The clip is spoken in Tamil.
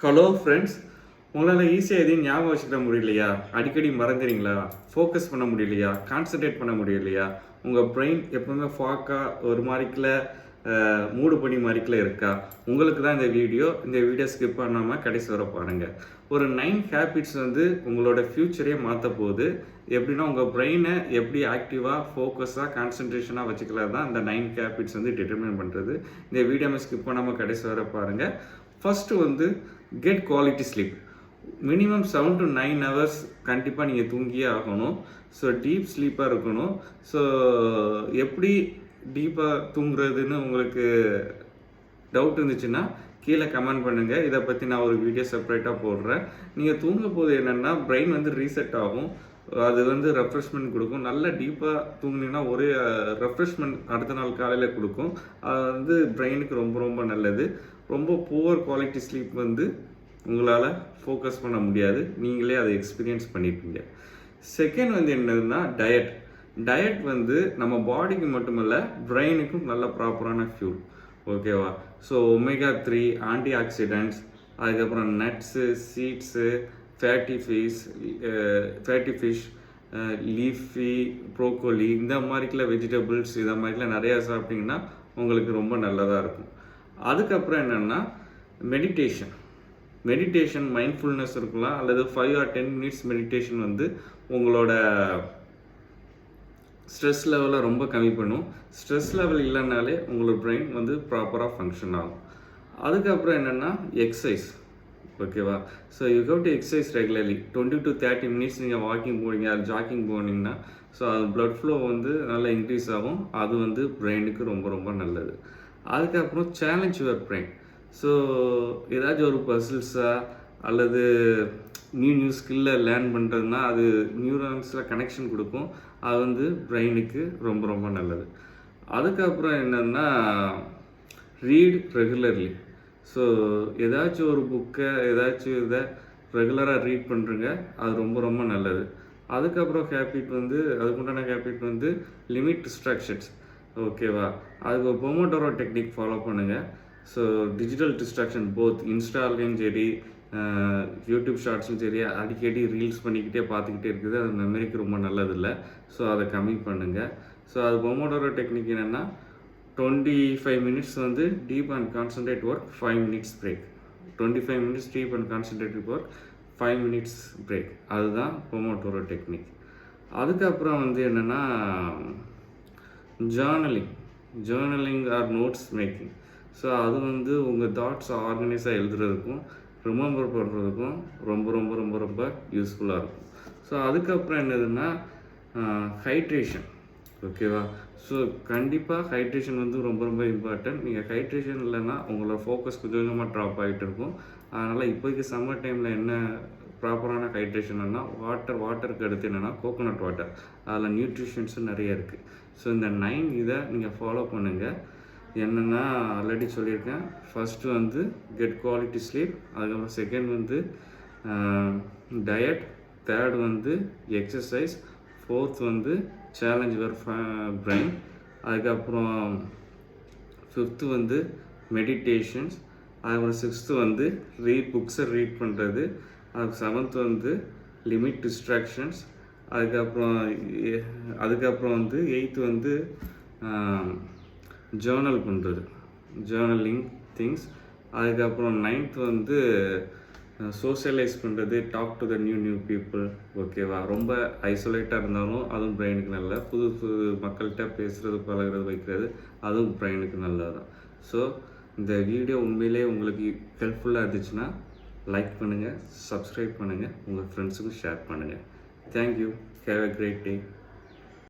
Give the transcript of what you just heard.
ஹலோ ஃப்ரெண்ட்ஸ், உங்களால் ஈஸியாக எதையும் ஞாபகம் வச்சுக்கிட முடியலையா? அடிக்கடி மறந்துறீங்களா? ஃபோக்கஸ் பண்ண முடியலையா? கான்சன்ட்ரேட் பண்ண முடியலையா? உங்கள் பிரெயின் எப்பவுமே ஃபாக்காக ஒரு மாதிரிக்கில் மூடு பண்ணி மாதிரிக்கில் இருக்கா? உங்களுக்கு தான் இந்த வீடியோ ஸ்கிப் பண்ணாமல் கடைசி வர பாருங்கள். ஒரு 9 ஹேபிட்ஸ் உங்களோட ஃப்யூச்சரே மாற்ற போகுது. எப்படின்னா உங்கள் பிரெயினை எப்படி ஆக்டிவாக ஃபோக்கஸாக கான்சன்ட்ரேஷனாக வச்சுக்கலாம் தான் இந்த 9 ஹேபிட்ஸ் டிட்டர்மின் பண்ணுறது. இந்த வீடியோவை ஸ்கிப் பண்ணாமல் கடைசி வர பாருங்கள். First get quality sleep. Minimum 7 to 9 hours கண்டிப்பாக நீங்கள் தூங்கியே ஆகணும். ஸோ டீப் ஸ்லீப்பாக இருக்கணும். ஸோ எப்படி டீப்பாக தூங்குறதுன்னு உங்களுக்கு டவுட் இருந்துச்சுன்னா கீழே கமெண்ட் பண்ணுங்கள். இதை பற்றி நான் ஒரு வீடியோ செப்பரேட்டாக போடுறேன். நீங்கள் தூங்கும் போது என்னென்னா பிரெயின் ரீசெட் ஆகும். அது ரெஃப்ரெஷ்மெண்ட் கொடுக்கும். நல்லா டீப்பாக தூங்கினீங்கன்னா ஒரே ரெஃப்ரெஷ்மெண்ட் அடுத்த நாள் காலையில் கொடுக்கும். அது பிரெயினுக்கு ரொம்ப ரொம்ப நல்லது. ரொம்ப புவர் குவாலிட்டி ஸ்லீப் உங்களால் ஃபோக்கஸ் பண்ண முடியாது. நீங்களே அதை எக்ஸ்பீரியன்ஸ் பண்ணியிருப்பீங்க. செகண்ட் என்னதுன்னா டயட் நம்ம பாடிக்கு மட்டுமல்ல பிரெயினுக்கும் நல்ல ப்ராப்பரான ஃபியூல். ஓகேவா? ஸோ ஒமேகா 3 ஆன்டி ஆக்சிடென்ட்ஸ், அதுக்கப்புறம் nuts, seeds, fatty fish, leafy, broccoli, இந்த மாதிரிக்குள்ள வெஜிடபிள்ஸ் இதை மாதிரிலாம் நிறையா சாப்பிட்டிங்கன்னா உங்களுக்கு ரொம்ப நல்லதாக இருக்கும். அதுக்கப்புறம் என்னென்னா மெடிடேஷன் மைண்ட்ஃபுல்னஸ் இருக்கலாம், அல்லது 5 or 10 minutes மெடிடேஷன் உங்களோட ஸ்ட்ரெஸ் லெவலை ரொம்ப கம்மி பண்ணும். ஸ்ட்ரெஸ் லெவல் இல்லைனாலே உங்களோட பிரெயின் ப்ராப்பராக ஃபங்க்ஷன் ஆகும். அதுக்கப்புறம் என்னென்னா எக்ஸசைஸ். ஓகேவா? So you have to exercise regularly. 20 to 30 minutes நீங்கள் வாக்கிங் போனீங்க, அது ஜாக்கிங் போனீங்கன்னா ஸோ அது ப்ளட் ஃப்ளோ நல்லா இன்க்ரீஸ் ஆகும். அது பிரெயினுக்கு ரொம்ப ரொம்ப நல்லது. அதுக்கப்புறம் சேலஞ்ச் யுவர் பிரெயின். ஸோ ஏதாச்சும் ஒரு பசில்ஸாக அல்லது நியூ ஸ்கில்லை லேர்ன் பண்ணுறதுனா அது நியூரான்ஸில் கனெக்ஷன் கொடுக்கும். அது பிரெயினுக்கு ரொம்ப ரொம்ப நல்லது. அதுக்கப்புறம் என்னென்னா ரீட் ரெகுலர்லி. ஸோ ஏதாச்சும் ஒரு புக்கை ஏதாச்சும் இதை ரெகுலராக ரீட் பண்ணுறங்க, அது ரொம்ப ரொம்ப நல்லது. அதுக்கப்புறம் அதுக்குண்டான ஹேபிட் லிமிட் டிஸ்ட்ராக்ஷன்ஸ். ஓகேவா? அதுக்கு பொமோடோரோ டெக்னிக் ஃபாலோ பண்ணுங்கள். ஸோ டிஜிட்டல் டிஸ்ட்ராக்ஷன் போத் இன்ஸ்டாலையும் சரி யூடியூப் ஷார்ட்ஸும் சரி அடிக்கடி ரீல்ஸ் பண்ணிக்கிட்டே பார்த்துக்கிட்டே இருக்குது. அது மெமரிக்கு ரொம்ப நல்லதில்லை. ஸோ அதை கம்மி பண்ணுங்கள். ஸோ அது பொமோடோரோ டெக்னிக் என்னென்னா 25 minutes deep and concentrate work, 5 minutes break. 25 minutes deep and concentrate work, 5 minutes break. அதுதான் பொமோடோரோ டெக்னிக். அதுக்கப்புறம் என்னென்னா journaling or notes making. So அது உங்கள் தாட்ஸை ஆர்கனைஸாக எழுதுறதுக்கும் ரிமெம்பர் பண்ணுறதுக்கும் ரொம்ப ரொம்ப ரொம்ப ரொம்ப யூஸ்ஃபுல்லாக இருக்கும். ஸோ அதுக்கப்புறம் என்னதுன்னா ஹைட்ரேஷன். ஓகேவா? ஸோ கண்டிப்பாக ஹைட்ரேஷன் ரொம்ப ரொம்ப இம்பார்ட்டன்ட். நீங்கள் ஹைட்ரேஷன் இல்லைன்னா உங்களோட ஃபோக்கஸ் கொஞ்சம் கொஞ்சமாக ட்ராப் ஆகிட்டு இருக்கும். அதனால் இப்போதைக்கு சம்மர் டைமில் என்ன ப்ராப்பரான ஹைட்ரேஷன்னா வாட்டருக்கு அடுத்து என்னென்னா கோகோனட் வாட்டர். அதில் நியூட்ரிஷன்ஸும் நிறைய இருக்குது. ஸோ இந்த 9 இதை நீங்கள் ஃபாலோ பண்ணுங்கள். என்னென்னா ஆல்ரெடி சொல்லியிருக்கேன். First get quality sleep. அதுக்கப்புறம் second diet. Third exercise. Fourth challenge your brain. அதுக்கப்புறம் ஃபிஃப்த்து மெடிடேஷன்ஸ். அதுக்கப்புறம் சிக்ஸ்த்து புக்ஸை ரீட் பண்ணுறது. அதுக்கு செவன்த்து லிமிட் டிஸ்ட்ராக்ஷன்ஸ். அதுக்கப்புறம் எயித்து ஜேர்னல் பண்ணுறது, ஜேர்னலிங் திங்ஸ். அதுக்கப்புறம் 9th சோஷியலைஸ் பண்ணுறது, talk to the new people. ஓகேவா? ரொம்ப ஐசோலேட்டாக இருந்தாலும் அதுவும் பிரெயினுக்கு நல்ல. புது மக்கள்கிட்ட பேசுகிறது, பழகிறது, வைக்கிறது, அதுவும் பிரெயினுக்கு நல்லது தான். ஸோ இந்த வீடியோ உண்மையிலே உங்களுக்கு ஹெல்ப்ஃபுல்லாக இருந்துச்சுன்னா லைக் பண்ணுங்கள், சப்ஸ்கிரைப் பண்ணுங்கள், உங்கள் ஃப்ரெண்ட்ஸுக்கும் ஷேர் பண்ணுங்கள். Thank you. Have a great day.